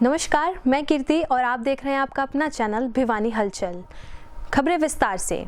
नमस्कार, मैं कीर्ति और आप देख रहे हैं आपका अपना चैनल भिवानी हलचल। खबरें विस्तार से।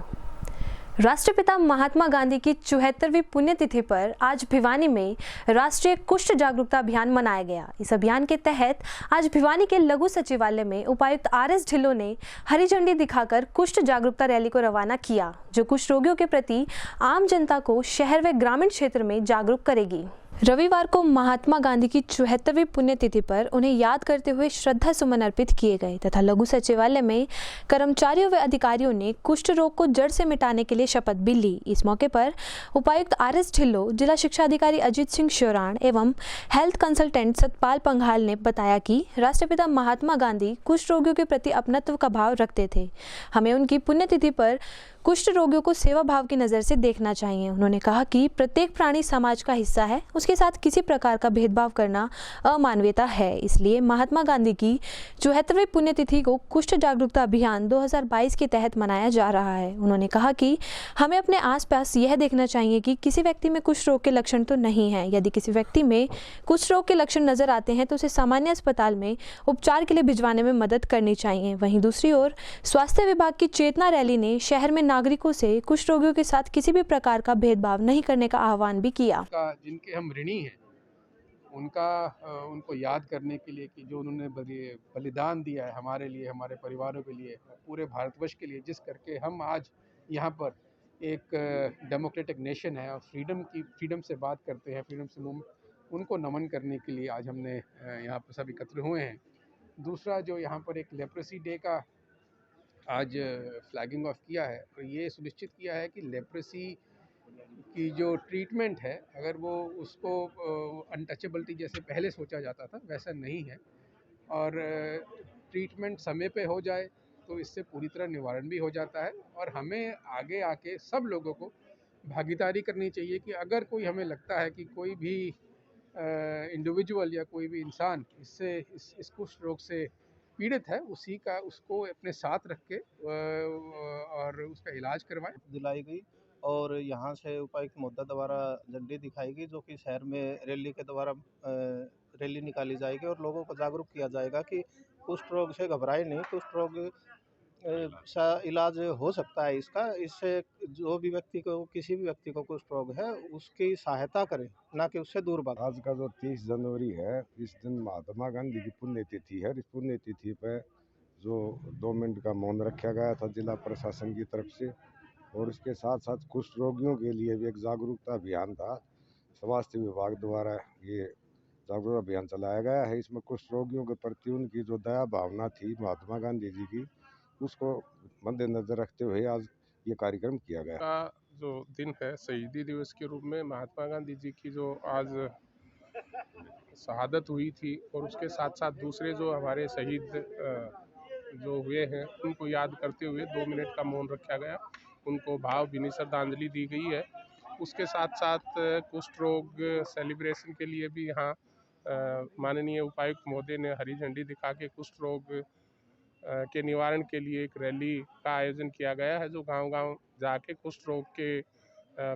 राष्ट्रपिता महात्मा गांधी की 74वीं पुण्यतिथि पर आज भिवानी में राष्ट्रीय कुष्ठ जागरूकता अभियान मनाया गया। इस अभियान के तहत आज भिवानी के लघु सचिवालय में उपायुक्त आर.एस. ढिल्लों ने हरी झंडी दिखाकर कुष्ठ जागरूकता रैली को रवाना किया, जो कुष्ठ रोगियों के प्रति आम जनता को शहर व ग्रामीण क्षेत्र में जागरूक करेगी। रविवार को महात्मा गांधी की 74वीं पुण्यतिथि पर उन्हें याद करते हुए श्रद्धा सुमन अर्पित किए गए तथा लघु सचिवालय में कर्मचारियों व अधिकारियों ने कुष्ठ रोग को जड़ से मिटाने के लिए शपथ भी ली। इस मौके पर उपायुक्त आर.एस. ढिल्लों, जिला शिक्षा अधिकारी अजीत सिंह श्योराण एवं हेल्थ कंसल्टेंट सतपाल पंघाल ने बताया कि राष्ट्रपिता महात्मा गांधी कुष्ठ रोगियों के प्रति अपनत्व का भाव रखते थे। हमें उनकी पुण्यतिथि पर कुष्ठ रोगियों को सेवा भाव की नज़र से देखना चाहिए। उन्होंने कहा कि प्रत्येक प्राणी समाज का हिस्सा है, उसके साथ किसी प्रकार का भेदभाव करना अमानवीयता है। इसलिए महात्मा गांधी की 74वीं पुण्यतिथि को कुष्ठ जागरूकता अभियान 2022 के तहत मनाया जा रहा है। उन्होंने कहा कि हमें अपने आसपास यह देखना चाहिए कि किसी व्यक्ति में कुष्ठ रोग के लक्षण तो नहीं है। यदि किसी व्यक्ति में कुष्ठ रोग के लक्षण नजर आते हैं तो उसे सामान्य अस्पताल में उपचार के लिए भिजवाने में मदद करनी चाहिए। वहीं दूसरी ओर स्वास्थ्य विभाग की चेतना रैली ने शहर में नागरिकों से कुष्ठ रोगियों के साथ किसी भी प्रकार का भेदभाव नहीं करने का आह्वान भी किया। जिनके हम ऋणी हैं उनको याद करने के लिए कि जो उन्होंने बलिदान दिया है हमारे लिए, हमारे परिवारों के लिए, पूरे भारतवर्ष के लिए, जिस करके हम आज यहाँ पर एक डेमोक्रेटिक नेशन है और फ्रीडम से बात करते हैं, फ्रीडम से मूवमेंट, उनको नमन करने के लिए आज हमने यहाँ पर सब एकत्र हुए हैं। दूसरा, जो यहाँ पर एक लेप्रेसी डे का आज फ्लैगिंग ऑफ किया है और ये सुनिश्चित किया है कि लेप्रेसी की जो ट्रीटमेंट है, अगर वो उसको अनटचेबिलिटी जैसे पहले सोचा जाता था वैसा नहीं है और ट्रीटमेंट समय पे हो जाए तो इससे पूरी तरह निवारण भी हो जाता है। और हमें आगे आके सब लोगों को भागीदारी करनी चाहिए कि अगर कोई हमें लगता है कि कोई भी इंडिविजुअल या कोई भी इंसान इस कुष्ठ रोग से पीड़ित है, उसको अपने साथ रख के और उसका इलाज करवाएं। दिलाई गई और यहाँ से उपायुक्त महोदय द्वारा झंडी दिखाई गई, जो कि शहर में रैली के द्वारा रैली निकाली जाएगी और लोगों को जागरूक किया जाएगा कि कुष्ठ रोग से घबराए नहीं, कुष्ठ रोग सा इलाज हो सकता है इससे जो भी व्यक्ति को, किसी भी व्यक्ति को कुष्ठ रोग है उसकी सहायता करें, ना कि उससे दूर भागें। आज का जो 30 जनवरी है, इस दिन महात्मा गांधी की पुण्यतिथि है। इस पुण्यतिथि पे जो 2 मिनट का मौन रखा गया था जिला प्रशासन की तरफ से, और इसके साथ साथ कुष्ठ रोगियों के लिए भी एक जागरूकता अभियान था। स्वास्थ्य विभाग द्वारा ये जागरूकता अभियान चलाया गया है। इसमें कुष्ठ रोगियों के प्रति उनकी जो दया भावना थी महात्मा गांधी जी की, उसको मद्देनजर रखते हुए आज ये कार्यक्रम किया गया। का जो दिन है शहीदी दिवस के रूप में महात्मा गांधी जी की जो आज शहादत हुई थी और उसके साथ साथ दूसरे जो हमारे शहीद जो हुए हैं उनको याद करते हुए 2 मिनट का मौन रखा गया, उनको भावभीनी श्रद्धांजलि दी गई है। उसके साथ साथ कुष्ठ रोग सेलिब्रेशन के लिए भी यहाँ माननीय उपायुक्त महोदय ने हरी झंडी दिखा के कुष्ठ रोग के निवारण के लिए एक रैली का आयोजन किया गया है, जो गांव-गांव जाके कुष्ठ रोग के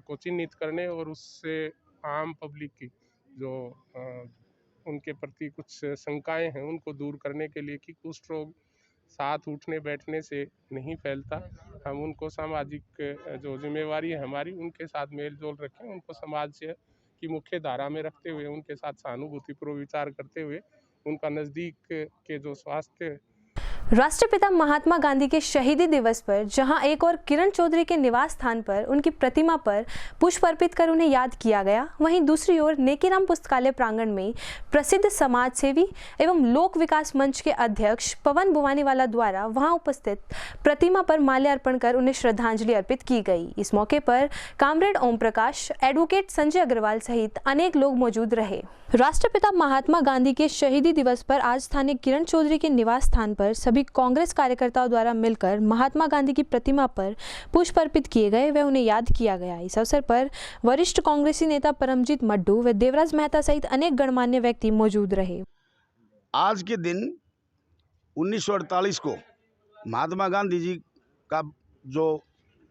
को चिन्हित करने और उससे आम पब्लिक की जो उनके प्रति कुछ शंकाएं हैं उनको दूर करने के लिए कि कुष्ठ रोग साथ उठने बैठने से नहीं फैलता। हम उनको सामाजिक जो जिम्मेवारी है हमारी, उनके साथ मेल जोल रखें, उनको समाज से की मुख्य धारा में रखते हुए, उनके साथ सहानुभूतिपूर्वक विचार करते हुए उनका नज़दीक के जो स्वास्थ्य। राष्ट्रपिता महात्मा गांधी के शहीदी दिवस पर जहां एक और किरण चौधरी के निवास स्थान पर उनकी प्रतिमा पर पुष्प अर्पित कर उन्हें याद किया गया, वहीं दूसरी ओर नेकीराम पुस्तकालय प्रांगण में प्रसिद्ध समाज सेवी एवं लोक विकास मंच के अध्यक्ष पवन बुवानीवाला द्वारा वहां उपस्थित प्रतिमा पर माल्यार्पण कर उन्हें श्रद्धांजलि अर्पित की गई। इस मौके पर कामरेड ओम प्रकाश, एडवोकेट संजय अग्रवाल सहित अनेक लोग मौजूद रहे। राष्ट्रपिता महात्मा गांधी के शहीदी दिवस पर आज स्थानीय किरण चौधरी के निवास स्थान पर सभी कांग्रेस कार्यकर्ताओं द्वारा मिलकर महात्मा गांधी की प्रतिमा पर पुष्प अर्पित किए गए व उन्हें याद किया गया। इस अवसर पर वरिष्ठ कांग्रेसी नेता परमजीत मड्डू व देवराज मेहता सहित अनेक गणमान्य व्यक्ति मौजूद रहे। आज के दिन 1948 को महात्मा गांधी जी का जो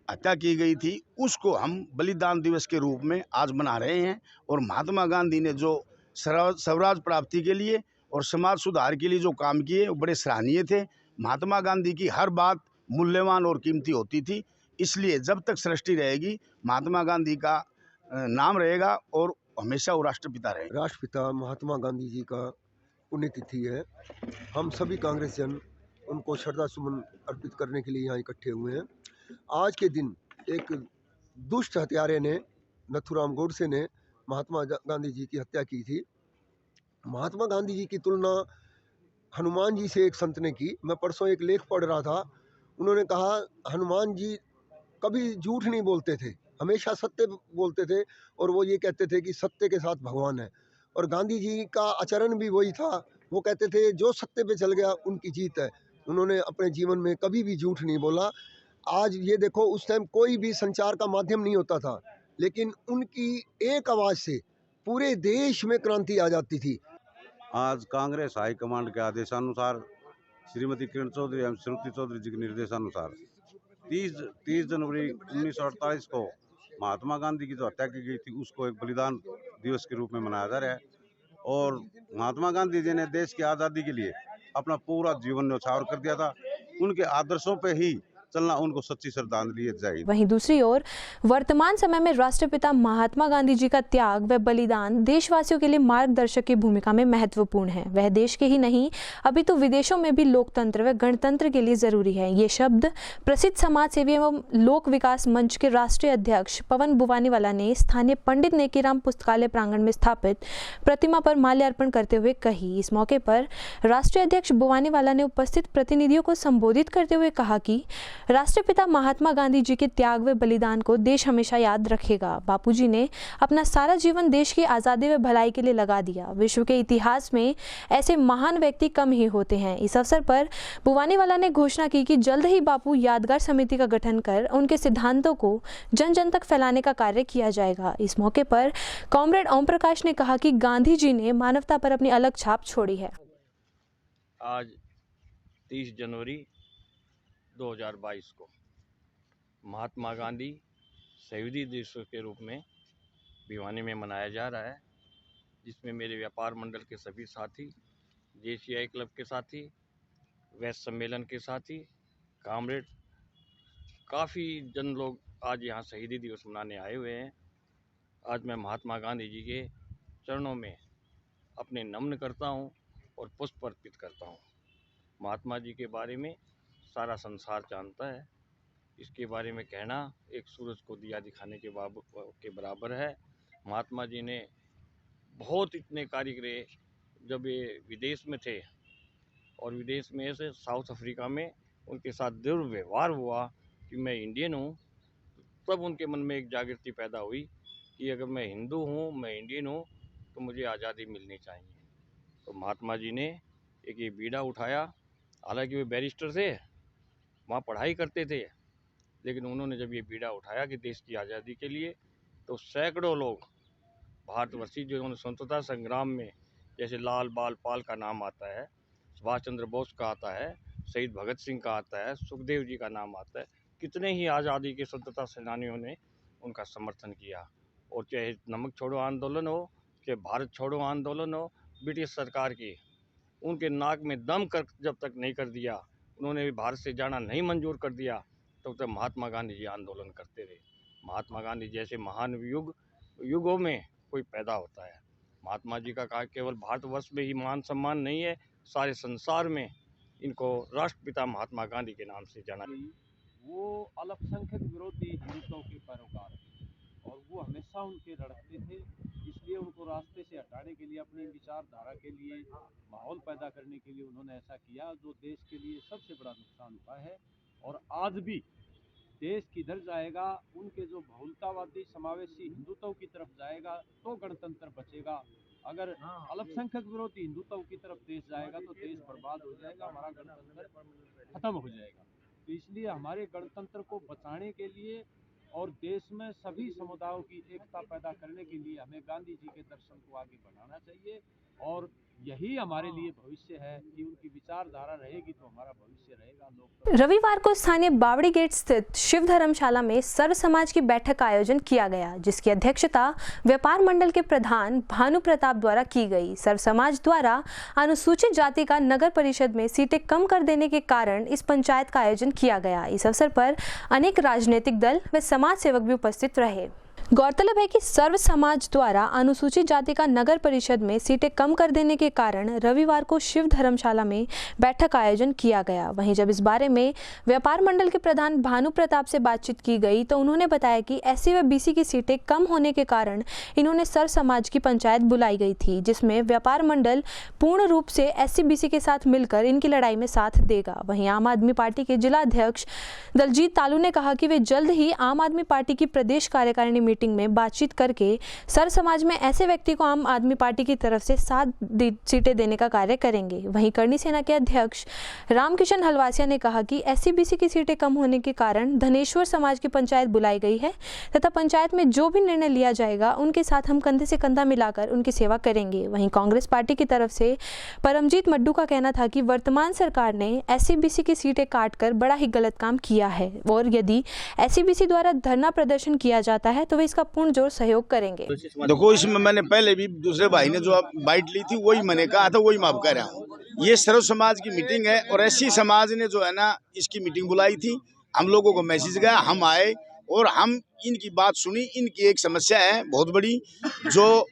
हत्या की गई थी, उसको हम बलिदान दिवस के रूप में आज मना रहे हैं। और महात्मा गांधी ने जो स्वराज प्राप्ति के लिए और समाज सुधार के लिए जो काम किए वो बड़े सराहनीय थे। महात्मा गांधी की हर बात मूल्यवान और कीमती होती थी, इसलिए जब तक सृष्टि रहेगी महात्मा गांधी का नाम रहेगा और हमेशा वो राष्ट्रपिता रहेगा। राष्ट्रपिता महात्मा गांधी जी का पुण्यतिथि है। हम सभी कांग्रेस जन उनको श्रद्धा सुमन अर्पित करने के लिए यहाँ इकट्ठे हुए हैं। आज के दिन एक दुष्ट हत्यारे ने, नथुराम गोडसे ने महात्मा गांधी जी की हत्या की थी। महात्मा गांधी जी की तुलना हनुमान जी से एक संत ने की। मैं परसों एक लेख पढ़ रहा था, उन्होंने कहा हनुमान जी कभी झूठ नहीं बोलते थे, हमेशा सत्य बोलते थे और वो ये कहते थे कि सत्य के साथ भगवान है। और गांधी जी का आचरण भी वही था, वो कहते थे जो सत्य पे चल गया उनकी जीत है। उन्होंने अपने जीवन में कभी भी झूठ नहीं बोला। आज ये देखो, उस टाइम कोई भी संचार का माध्यम नहीं होता था, लेकिन उनकी एक आवाज़ से पूरे देश में क्रांति आ जाती थी। आज कांग्रेस हाईकमांड के आदेशानुसार श्रीमती किरण चौधरी एवं श्रुति चौधरी जी के निर्देशानुसार 30 जनवरी 1948 को महात्मा गांधी की जो हत्या की गई थी उसको एक बलिदान दिवस के रूप में मनाया जा रहा है। और महात्मा गांधी जी ने देश की आज़ादी के लिए अपना पूरा जीवन न्यौछावर कर दिया था। उनके आदर्शों पे ही चलना उनको सच्ची श्रद्धांजलि जाएगी। वहीं दूसरी ओर वर्तमान समय में राष्ट्रपिता महात्मा गांधी जी का त्याग व बलिदान देशवासियों के लिए मार्गदर्शक की भूमिका में महत्वपूर्ण है। वह देश के ही नहीं अभी तो विदेशों में भी लोकतंत्र व गणतंत्र के लिए जरूरी है। ये शब्द प्रसिद्ध समाज सेवी एवं लोक विकास मंच के राष्ट्रीय अध्यक्ष पवन बुवानीवाला ने स्थानीय पंडित नेकीराम पुस्तकालय प्रांगण में स्थापित प्रतिमा पर माल्यार्पण करते हुए कही। इस मौके पर राष्ट्रीय अध्यक्ष बुवानीवाला ने उपस्थित प्रतिनिधियों को संबोधित करते हुए कहा कि राष्ट्रपिता महात्मा गांधी जी के त्याग व बलिदान को देश हमेशा याद रखेगा। बापूजी ने अपना सारा जीवन देश की आज़ादी व भलाई के लिए लगा दिया। विश्व के इतिहास में ऐसे महान व्यक्ति कम ही होते हैं। इस अवसर पर बुवानीवाला ने घोषणा की कि जल्द ही बापू यादगार समिति का गठन कर उनके सिद्धांतों को जन जन तक फैलाने का कार्य किया जाएगा। इस मौके पर कॉमरेड ओम प्रकाश ने कहा कि गांधी जी ने मानवता पर अपनी अलग छाप छोड़ी है। आज 30 जनवरी 2022 को महात्मा गांधी शहीदी दिवस के रूप में भिवानी में मनाया जा रहा है, जिसमें मेरे व्यापार मंडल के सभी साथी, JCI क्लब के साथी, वैश्य सम्मेलन के साथी, कामरेड, काफ़ी जन लोग आज यहाँ शहीदी दिवस मनाने आए हुए हैं। आज मैं महात्मा गांधी जी के चरणों में अपने नमन करता हूँ और पुष्प अर्पित करता हूँ। महात्मा जी के बारे में सारा संसार जानता है। इसके बारे में कहना एक सूरज को दिया दिखाने के बराबर है। महात्मा जी ने बहुत इतने कार्य करे। जब ये विदेश में थे और विदेश में से साउथ अफ्रीका में उनके साथ दुर्व्यवहार हुआ कि मैं इंडियन हूँ, तब उनके मन में एक जागृति पैदा हुई कि अगर मैं हिंदू हूँ, मैं इंडियन हूँ, तो मुझे आज़ादी मिलनी चाहिए। तो महात्मा जी ने एक ये बीड़ा उठाया। हालांकि वे बैरिस्टर थे, वहाँ पढ़ाई करते थे, लेकिन उन्होंने जब ये बीड़ा उठाया कि देश की आज़ादी के लिए, तो सैकड़ों लोग भारतवर्षी जो उन्होंने स्वतंत्रता संग्राम में, जैसे लाल बाल पाल का नाम आता है, सुभाष चंद्र बोस का आता है, शहीद भगत सिंह का आता है, सुखदेव जी का नाम आता है, कितने ही आज़ादी के स्वतंत्रता सेनानियों ने उनका समर्थन किया। और चाहे नमक छोड़ो आंदोलन हो, चाहे भारत छोड़ो आंदोलन हो, ब्रिटिश सरकार की उनके नाक में दम कर जब तक नहीं कर दिया, उन्होंने भी भारत से जाना नहीं मंजूर कर दिया, तब तक महात्मा गांधी जी आंदोलन करते रहे। महात्मा गांधी जैसे महान युगों में कोई पैदा होता है। महात्मा जी का केवल भारतवर्ष में ही मान सम्मान नहीं है, सारे संसार में इनको राष्ट्रपिता महात्मा गांधी के नाम से जाना। वो अल्पसंख्यक विरोधी हिंदुत्व के पैरोकार थे और वो हमेशा उनके लड़ते थे। इसलिए उनको रास्ते से हटाने के लिए, अपनी विचारधारा के लिए माहौल पैदा करने के लिए उन्होंने ऐसा किया, जो देश के लिए सबसे बड़ा नुकसान हुआ है। और आज भी देश किधर जाएगा, उनके जो बहुलतावादी समावेशी हिंदुत्व की तरफ जाएगा तो गणतंत्र बचेगा। अगर अल्पसंख्यक विरोधी हिंदुत्व की तरफ देश जाएगा तो देश बर्बाद हो जाएगा, हमारा गणतंत्र खत्म हो जाएगा। तो इसलिए हमारे गणतंत्र को बचाने के लिए और देश में सभी समुदायों की एकता पैदा करने के लिए हमें गांधी जी के दर्शन को आगे बढ़ाना चाहिए और यही हमारे लिए भविष्य है कि उनकी विचारधारा रहेगी तो हमारा भविष्य रहेगा। लोग रविवार को स्थानीय बावड़ी गेट स्थित शिव धर्मशाला में सर्व समाज की बैठक का आयोजन किया गया, जिसकी अध्यक्षता व्यापार मंडल के प्रधान भानु प्रताप द्वारा की गई। सर्व समाज द्वारा अनुसूचित जाति का नगर परिषद में सीटें कम कर देने के कारण इस पंचायत का आयोजन किया गया। इस अवसर पर अनेक राजनीतिक दल व समाज सेवक भी उपस्थित रहे। गौरतलब है कि सर्व समाज द्वारा अनुसूचित जाति का नगर परिषद में सीटें कम कर देने के कारण रविवार को शिव धर्मशाला में बैठक का आयोजन किया गया। वहीं जब इस बारे में व्यापार मंडल के प्रधान भानु प्रताप से बातचीत की गई तो उन्होंने बताया कि एससी व बीसी की सीटें कम होने के कारण इन्होंने सर्व समाज की पंचायत बुलाई गई थी, जिसमें व्यापार मंडल पूर्ण रूप से एससी बीसी के साथ मिलकर इनकी लड़ाई में साथ देगा। वहीं आम आदमी पार्टी के जिला अध्यक्ष दलजीत तालू ने कहा कि वे जल्द ही आम आदमी पार्टी की प्रदेश कार्यकारिणी मीटिंग में बातचीत करके सर्व समाज में ऐसे व्यक्ति को आम आदमी पार्टी की तरफ से 7 सीटें देने का कार्य करेंगे। वहीं करणी सेना के अध्यक्ष रामकिशन हलवासिया ने कहा कि एससी बीसी की सीटें कम होने के कारण धनेश्वर समाज की पंचायत बुलाई गई है तथा पंचायत में जो भी निर्णय लिया जाएगा उनके साथ हम कंधे से कंधा मिलाकर उनकी सेवा करेंगे। वहीं कांग्रेस पार्टी की तरफ से परमजीत मड्डू का कहना था कि वर्तमान सरकार ने एससी बीसी की सीटें काटकर बड़ा ही गलत काम किया है और यदि एससी बीसी द्वारा धरना प्रदर्शन किया जाता है तो वे इसका पूर्ण जोर सहयोग करेंगे। देखो, इसमें मैंने पहले भी दूसरे भाई ने जो बाइट ली थी वही मैंने कहा था, वही मैं अब कह रहा हूँ। ये सर्व समाज की मीटिंग है और एससी समाज ने जो है ना इसकी मीटिंग बुलाई थी। हम लोगों को मैसेज गया, हम आए और हम इनकी बात सुनी। इनकी एक समस्या है बहुत बड़ी, जो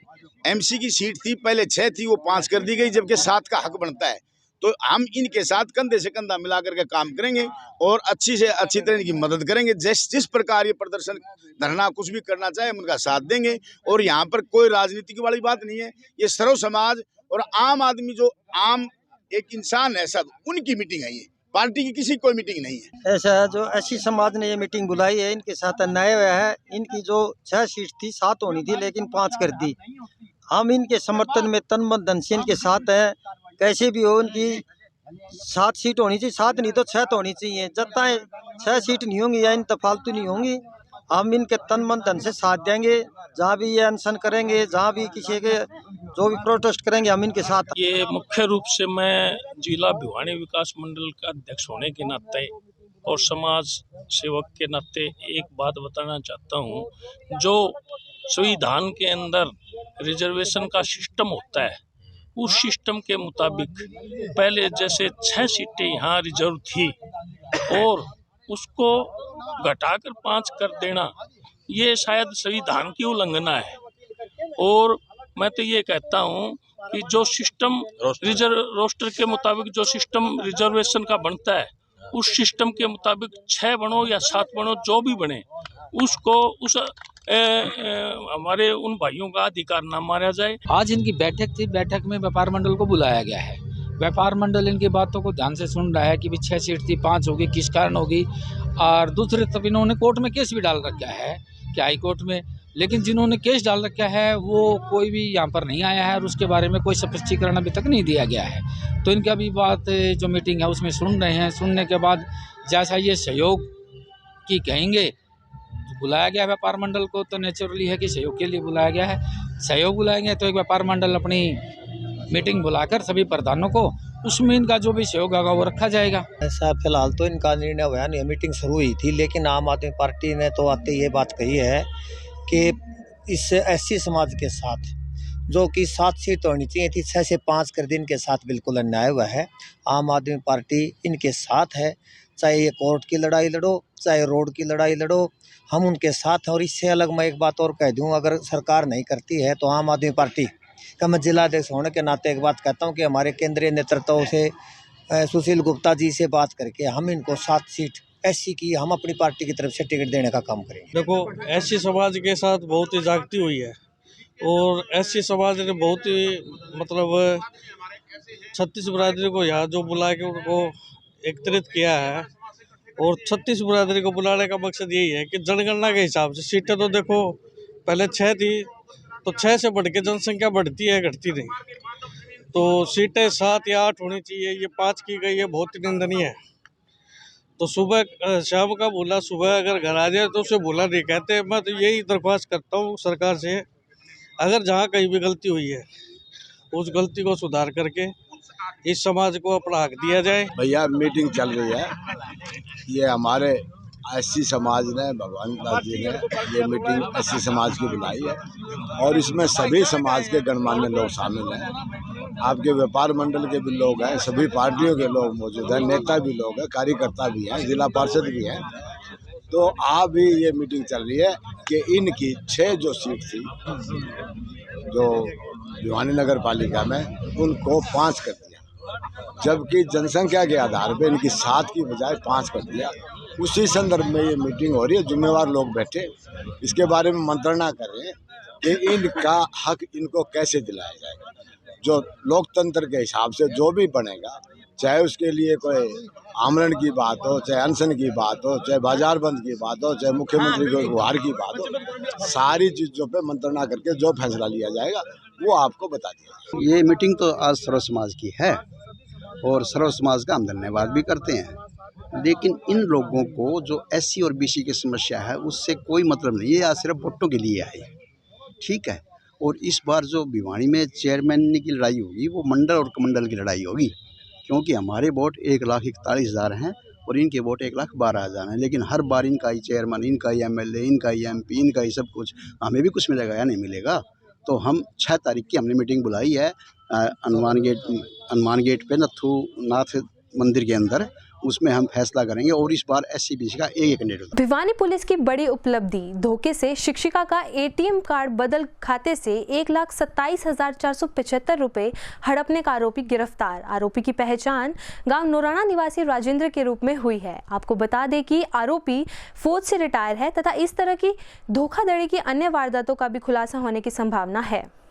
एमसी की सीट थी पहले 6 थी वो 5 कर दी गई, जबकि 7 का हक बनता है। तो हम इनके साथ कंधे से कंधा मिला करके काम करेंगे और अच्छी से अच्छी तरह इनकी मदद करेंगे। जिस प्रकार ये प्रदर्शन धरना कुछ भी करना चाहे हम उनका साथ देंगे। और यहाँ पर कोई राजनीति वाली बात नहीं है, ये सर्व समाज और आम आदमी जो आम एक इंसान है सब उनकी मीटिंग है, ये पार्टी की किसी कोई मीटिंग नहीं है। ऐसा है जो एससी समाज ने ये मीटिंग बुलाई है, इनके साथ अन्याय हुआ है। इनकी जो 6 सीट थी 7 होनी थी लेकिन 5 कर दी। हम इनके समर्थन में तन मन धन से इनके साथ हैं। कैसे भी हो उनकी 7 सीट होनी चाहिए, 7 नहीं तो 6 तो होनी चाहिए। जब तक 6 सीट नहीं होंगी या इन फालतू नहीं होंगी, हम इनके तन मन धन से साथ देंगे। जहाँ भी ये अनशन करेंगे, जहाँ भी किसी के जो भी प्रोटेस्ट करेंगे, हम इनके साथ। ये मुख्य रूप से मैं जिला भिवानी विकास मंडल का अध्यक्ष होने के नाते और समाज सेवक के नाते एक बात बताना चाहता हूँ। जो संविधान के अंदर रिजर्वेशन का सिस्टम होता है, उस सिस्टम के मुताबिक पहले जैसे 6 सीटें यहाँ रिजर्व थी और उसको घटाकर 5 कर देना, ये शायद संविधान की उल्लंघना है। और मैं तो ये कहता हूँ कि जो सिस्टम रोस्टर के मुताबिक जो सिस्टम रिजर्वेशन का बनता है, उस सिस्टम के मुताबिक 6 बनो या 7 बनो जो भी बने, उसको उस हमारे उन भाइयों का अधिकार ना मारा जाए। आज इनकी बैठक थी, बैठक में व्यापार मंडल को बुलाया गया है। व्यापार मंडल इनकी बातों को ध्यान से सुन रहा है कि भी 6 सीट थी 5 होगी, किस कारण होगी। और दूसरे तब इन्होंने कोर्ट में केस भी डाल रखा है कि हाई कोर्ट में, लेकिन जिन्होंने केस डाल रखा है वो कोई भी यहाँ पर नहीं आया है और उसके बारे में कोई स्पष्टीकरण अभी तक नहीं दिया गया है। तो इनकी अभी बात जो मीटिंग है उसमें सुन रहे हैं। सुनने के बाद जैसा ये सहयोग की कहेंगे, बुलाया गया व्यापार मंडल को, तो नेचुरली है कि सहयोग के लिए बुलाया गया है। सहयोग बुलाएंगे तो एक व्यापार मंडल अपनी मीटिंग बुलाकर सभी प्रधानों को, उसमें इनका जो भी सहयोग होगा वो रखा जाएगा। ऐसा फिलहाल तो इनका निर्णय हुआ नहीं, मीटिंग शुरू हुई थी, लेकिन आम आदमी पार्टी ने तो आते ये बात कही है कि इस एससी समाज के साथ जो कि 7 सीट होनी चाहिए थी 6 से 5 कर दिन के साथ बिल्कुल अन्याय हुआ है। आम आदमी पार्टी इनके साथ है, चाहे ये कोर्ट की लड़ाई लड़ो, चाहे रोड की लड़ाई लड़ो, हम उनके साथ हैं। और इससे अलग मैं एक बात और कह दूं, अगर सरकार नहीं करती है तो आम आदमी पार्टी का मैं जिलाध्यक्ष होने के नाते एक बात कहता हूं कि हमारे केंद्रीय नेतृत्व से सुशील गुप्ता जी से बात करके हम इनको 7 सीट एससी की हम अपनी पार्टी की तरफ से टिकट देने का काम करेंगे। देखो, एससी समाज के साथ बहुत ही जागती हुई है और एससी समाज ने बहुत ही मतलब 36 बिरादरी को यहाँ जो बुला के उनको एकत्रित किया है। और 36 बिरादरी को बुलाने का मकसद यही है कि जनगणना के हिसाब से सीटें तो देखो पहले 6 थी, तो 6 से बढ़ के जनसंख्या बढ़ती है, घटती नहीं। तो सीटें 7 या 8 होनी चाहिए, ये 5 की गई है, बहुत ही निंदनीय है। तो सुबह शाम का बोला, सुबह अगर घर आ जाए तो उसे बोला नहीं कहते। मैं तो यही दरख्वास्त करता हूँ सरकार से, अगर जहाँ कहीं भी गलती हुई है उस गलती को सुधार करके इस समाज को अपना हक दिया जाए। भैया मीटिंग चल रही है, ये हमारे एससी समाज ने, भगवान दास जी ने ये मीटिंग एससी समाज की बुलाई है और इसमें सभी समाज के गणमान्य लोग शामिल हैं। आपके व्यापार मंडल के भी लोग हैं, सभी पार्टियों के लोग मौजूद हैं, नेता भी लोग हैं, कार्यकर्ता भी हैं, जिला पार्षद भी हैं। तो आप भी ये मीटिंग चल रही है कि इनकी 6 जो सीट थी जो भिवानी नगर पालिका में, उनको 5 कर दिया, जबकि जनसंख्या के आधार पे इनकी 7 की बजाय 5 कर दिया। उसी संदर्भ में ये मीटिंग हो रही है। जिम्मेवार लोग बैठे इसके बारे में मंत्रणा कर रहे हैं कि इनका हक इनको कैसे दिलाया जाएगा। जो लोकतंत्र के हिसाब से जो भी बनेगा, चाहे उसके लिए कोई आमरण की बात हो, चाहे अनशन की बात हो, चाहे बाजार बंद की बात हो, चाहे मुख्यमंत्री को गुहार की बात हो, सारी चीज़ों पे मंत्रणा करके जो फैसला लिया जाएगा वो आपको बता दिया। ये मीटिंग तो आज सर्व समाज की है और सर्व समाज का हम धन्यवाद भी करते हैं, लेकिन इन लोगों को जो एससी और बीसी की समस्या है उससे कोई मतलब नहीं है। आज सिर्फ वोटों के लिए आए, ठीक है। और इस बार जो भिवानी में चेयरमैन की लड़ाई होगी वो मंडल और कमंडल की लड़ाई होगी, क्योंकि हमारे वोट 1,41,000 हैं और इनके वोट 1,12,000 हैं। लेकिन हर बार इनका ही चेयरमैन, इनका ही एमएलए, इनका ही एमपी, इनका ही सब कुछ, हमें भी कुछ मिलेगा या नहीं मिलेगा। तो हम 6 तारीख की हमने मीटिंग बुलाई है हनुमान गेट पे नथु नाथ मंदिर के अंदर, उसमें हम फैसला करेंगे और इस बार एससी-बीसी का एक कैंडिडेट। भिवानी पुलिस की बड़ी उपलब्धि, धोखे से शिक्षिका का एटीएम कार्ड बदल खाते से 1,27,475 रुपए हड़पने का आरोपी गिरफ्तार। आरोपी की पहचान गांव नोराना निवासी राजेंद्र के रूप में हुई है। आपको बता दें कि आरोपी फौज से रिटायर है तथा इस तरह की धोखाधड़ी की अन्य वारदातों का भी खुलासा होने की संभावना है।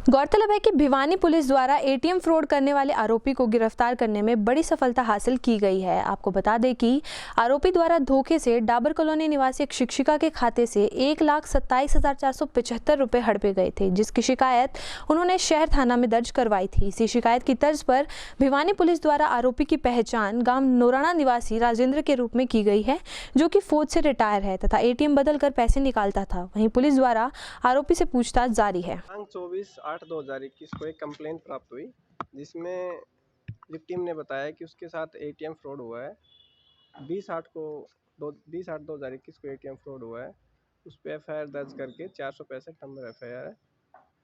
गौरतलब है कि भिवानी पुलिस द्वारा एटीएम फ्रॉड करने वाले आरोपी को गिरफ्तार करने में बड़ी सफलता हासिल की गई है। आपको बता दें कि आरोपी द्वारा धोखे से डाबर कॉलोनी निवासी एक शिक्षिका के खाते से 1,27,475 रुपए हड़पे गए थे, जिसकी शिकायत उन्होंने शहर थाना में दर्ज करवाई थी। इसी शिकायत की तर्ज पर भिवानी पुलिस द्वारा आरोपी की पहचान गांव नोराना निवासी राजेंद्र के रूप में की गई है, जो कि फौज से रिटायर है तथा एटीएम बदल कर पैसे निकालता था। वहीं पुलिस द्वारा आरोपी से पूछताछ जारी है। 24/8/2021 को एक कंप्लेंट प्राप्त हुई, जिसमें विक्टिम ने बताया कि उसके साथ एटीएम फ्रॉड हुआ है। 20/8/2021 को एटीएम फ्रॉड हुआ है। उस पर एफआईआर दर्ज करके 465 नंबर एफआईआर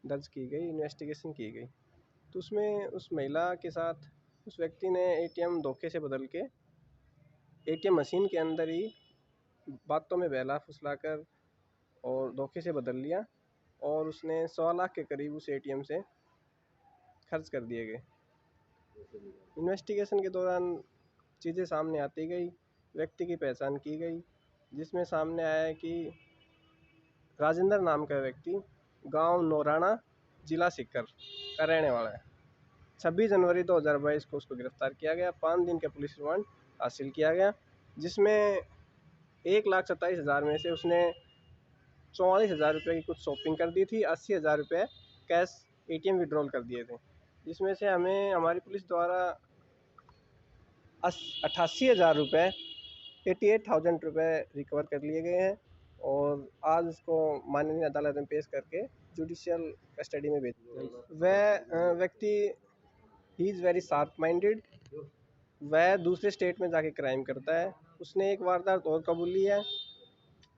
दर्ज की गई, इन्वेस्टिगेशन की गई। तो उसमें उस महिला के साथ उस व्यक्ति ने एटीएम धोखे से बदल के एटीएम मशीन के अंदर ही बातों में बहला फुसलाकर और धोखे से बदल लिया और उसने 100 लाख के करीब उस एटीएम से खर्च कर दिए गए। इन्वेस्टिगेशन के दौरान चीज़ें सामने आती गई, व्यक्ति की पहचान की गई, जिसमें सामने आया कि राजेंद्र नाम का व्यक्ति गांव नोराना, जिला सीकर का रहने वाला है। 26 जनवरी 2022 को उसको गिरफ्तार किया गया। 5 दिन का पुलिस रिमांड हासिल किया गया, जिसमें 1,27,000 में से उसने 44,000 रुपये की कुछ शॉपिंग कर दी थी, 80,000 रुपये कैश एटीएम विड्रॉल कर दिए थे, जिसमें से हमें हमारी पुलिस द्वारा 88,000 रुपये 88,000 रुपये रिकवर कर लिए गए हैं और आज उसको माननीय अदालत में पेश करके जुडिशियल कस्टडी में भेज दिया। वह व्यक्ति he is very sharp minded, वह दूसरे स्टेट में जाके क्राइम करता है। उसने एक वारदात और कबूल ली है।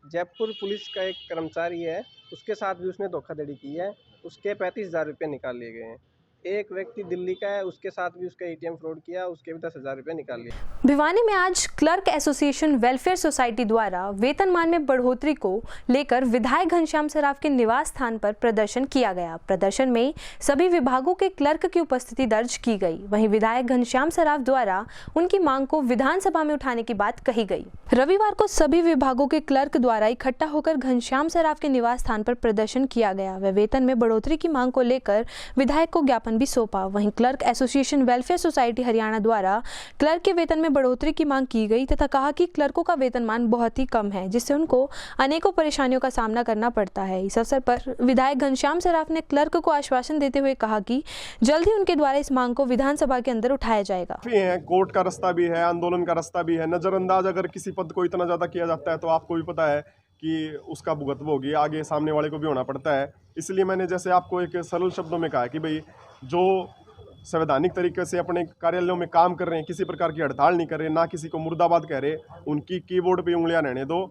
जयपुर पुलिस का एक कर्मचारी है, उसके साथ भी उसने धोखाधड़ी की है, उसके 35,000 रुपये निकाल लिए गए हैं। एक व्यक्ति दिल्ली का है, उसके साथ भी उसका एटीएम फ्रॉड किया, उसके भी 10,000 रुपये निकाल लिए। भिवानी में आज क्लर्क एसोसिएशन वेलफेयर सोसाइटी द्वारा वेतनमान में बढ़ोतरी को लेकर विधायक घनश्याम सराफ के निवास स्थान पर प्रदर्शन किया गया। प्रदर्शन में सभी विभागों के क्लर्क की उपस्थिति दर्ज की गई। वहीं विधायक घनश्याम सराफ द्वारा उनकी मांग को विधानसभा में उठाने की बात कही गई। रविवार को सभी विभागों के क्लर्क द्वारा इकट्ठा होकर घनश्याम सराफ के निवास स्थान पर प्रदर्शन किया गया। वह वेतन में बढ़ोतरी की मांग को लेकर विधायक को ज्ञापन भी सौंपा। वहीं clerk association welfare society Haryana द्वारा क्लर्क के वेतन में बढ़ोतरी की मांग की गई तथा कहा कि क्लर्कों का वेतनमान बहुत ही कम है, जिससे उनको अनेकों परेशानियों का सामना करना पड़ता है। इस अवसर पर विधायक घनश्याम सराफ ने क्लर्क को आश्वासन देते हुए कहा कि जल्द ही उनके द्वारा इस मांग को विधानसभा के अंदर उठाया जाएगा। कोर्ट का रास्ता भी है, आंदोलन का रास्ता भी है। नजरअंदाज अगर किसी पद को इतना ज्यादा किया जाता है तो आपको भी पता है कि उसका भुगतभोगी आगे सामने वाले को भी होना पड़ता है। इसलिए मैंने जैसे आपको एक सरल शब्दों में कहा कि भाई जो संवैधानिक तरीके से अपने कार्यालयों में काम कर रहे हैं, किसी प्रकार की हड़ताल नहीं कर रहे, ना किसी को मुर्दाबाद कह रहे, उनकी कीबोर्ड पे उंगलियां रहने दो।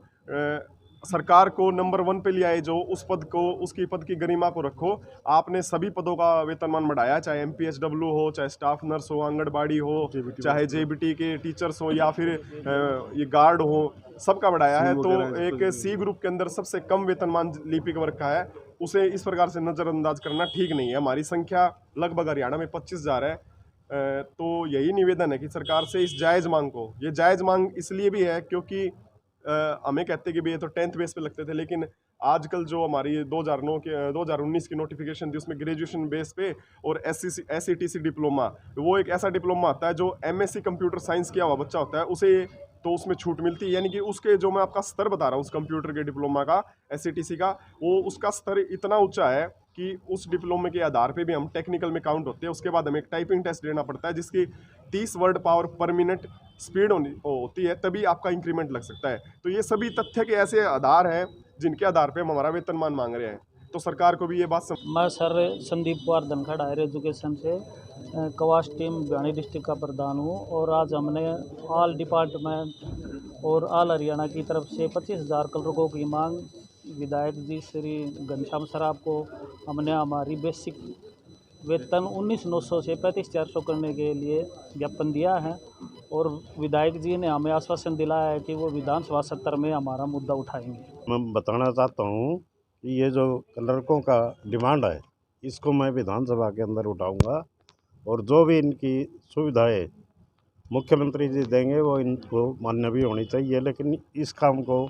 सरकार को नंबर 1 पे ले आए, जो उस पद को, उसकी पद की गरिमा को रखो। आपने सभी पदों का वेतनमान बढ़ाया, चाहे MPHW हो, चाहे स्टाफ नर्स हो, आंगनबाड़ी हो, चाहे JBT के टीचर्स हो, या फिर ये गार्ड हो, सबका बढ़ाया है। तो एक C ग्रुप के अंदर सबसे कम वेतनमान लिपिक वर्ग का है, उसे इस प्रकार से नज़रअंदाज करना ठीक नहीं है। हमारी संख्या लगभग हरियाणा में 25,000 है। तो यही निवेदन है कि सरकार से इस जायज़ मांग को, ये जायज़ मांग इसलिए भी है क्योंकि हमें कहते कि भाई ये तो 10th बेस पे लगते थे, लेकिन आजकल जो हमारी 2019 की नोटिफिकेशन थी उसमें ग्रेजुएशन बेस पे और SCTC डिप्लोमा, वो एक ऐसा डिप्लोमा आता है जो MSc कंप्यूटर साइंस किया हुआ बच्चा होता है उसे तो उसमें छूट मिलती है। यानी कि उसके जो मैं आपका स्तर बता रहा हूँ उस कंप्यूटर के डिप्लोमा का, SCTC का, वो उसका स्तर इतना ऊंचा है कि उस डिप्लोमे के आधार पे भी हम टेक्निकल में काउंट होते हैं। उसके बाद हमें एक टाइपिंग टेस्ट देना पड़ता है जिसकी 30 वर्ड पावर पर मिनट स्पीड होती है, तभी आपका इंक्रीमेंट लग सकता है। तो ये सभी तथ्य के ऐसे आधार हैं जिनके आधार पे हम हमारा वेतनमान मांग रहे हैं। तो सरकार को भी ये बात मैं sir Sandeep Kumar Dhankhar higher education से कवास टीम भिवानी डिस्ट्रिक्ट का प्रधान हूँ, और आज हमने ऑल डिपार्टमेंट और ऑल हरियाणा की तरफ से 25,000 क्लर्कों की मांग विधायक जी श्री घनश्याम सराफ को हमने हमारी बेसिक वेतन 19,900 से 35,400 करने के लिए ज्ञापन दिया है, और विधायक जी ने हमें आश्वासन दिलाया है कि वो विधानसभा सत्र में हमारा मुद्दा उठाएंगे। मैं बताना चाहता हूँ कि ये जो क्लर्कों का डिमांड है इसको मैं विधानसभा के अंदर उठाऊंगा, और जो भी इनकी सुविधाएं मुख्यमंत्री जी देंगे वो इनको मान्य भी होनी चाहिए, लेकिन इस काम को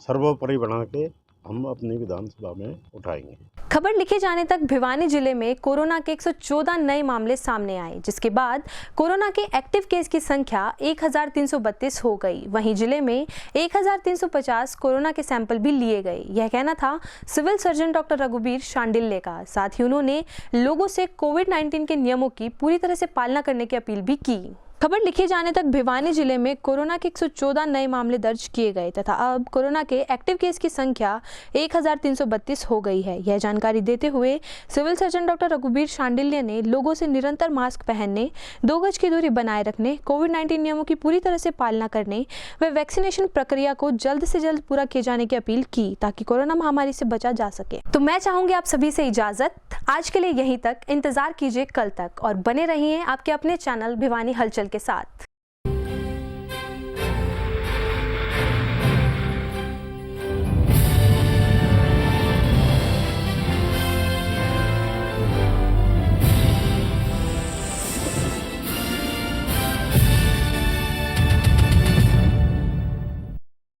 सर्वोपरि बना के हम अपनी विधानसभा में उठाएंगे। खबर लिखे जाने तक भिवानी जिले में कोरोना के 114 नए मामले सामने आए, जिसके बाद कोरोना के एक्टिव केस की संख्या 1332 हो गई। वहीं जिले में 1350 कोरोना के सैंपल भी लिए गए। यह कहना था civil surgeon doctor Raghubir Shandilya का। साथ ही उन्होंने लोगों से कोविड-19 के नियमों की पूरी तरह से पालना करने की अपील भी की। खबर लिखे जाने तक भिवानी जिले में कोरोना के 114 नए मामले दर्ज किए गए तथा अब कोरोना के एक्टिव केस की संख्या 1332 हो गई है। यह जानकारी देते हुए civil surgeon doctor Raghubir Shandilya ने लोगों से निरंतर मास्क पहनने, 2 गज की दूरी बनाए रखने, कोविड-19 नियमों की पूरी तरह से पालना करने व वैक्सीनेशन प्रक्रिया को जल्द से जल्द पूरा किए जाने की अपील की ताकि कोरोना महामारी से बचा जा सके। तो मैं चाहूंगी आप सभी से इजाजत। आज के लिए यहीं तक। इंतजार कीजिए कल तक और बने रहिए आपके अपने चैनल भिवानी हलचल के साथ।